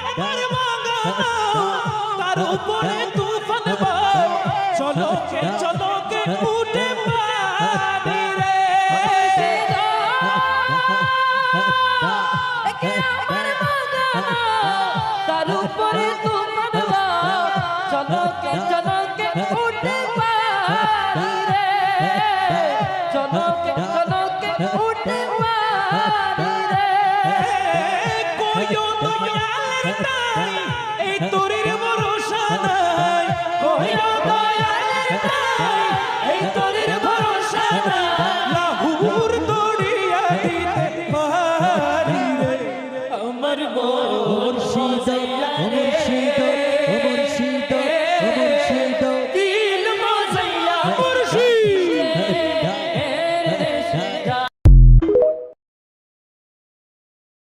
আমার মাগো তার উপরে তুফান চলো কে উঠে পানি রে আমার মাগো তার উপরে তুফান চলো কে উঠে পানি রে চলো কে উঠে পানি রে কোয়ো দয়াল